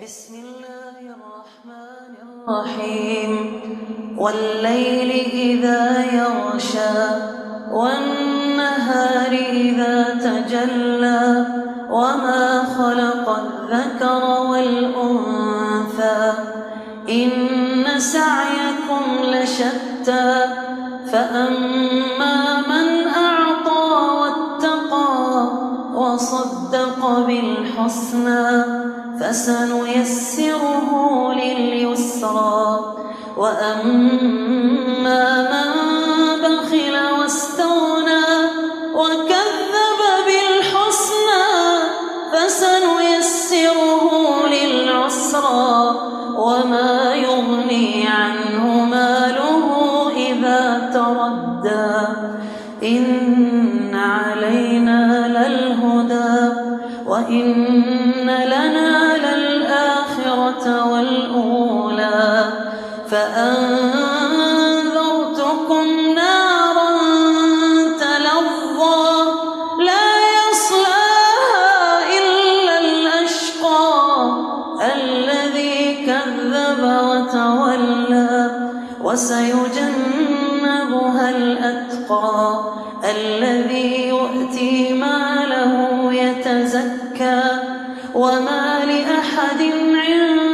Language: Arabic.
بسم الله الرحمن الرحيم والليل إذا يغشى والنهار إذا تجلى وما خلق الذكر والأنثى إن سعيكم لشتى فأما من أعطى واتقى وصدق بالحسنى فسنيسره لليسرى وأما من بخل واستغنى وكذب بالحسنى فسنيسره للعسرى وما يغني عنه ماله إذا تردى إن علينا للهدى وإن لنا للآخرة والأولى فأنذرتكم نارا تلظى لا يصلاها إلا الأشقى الذي كذب وتولى وسيجنبها الأتقى الذي يؤتي ماله يتزكى وما لأحد عنده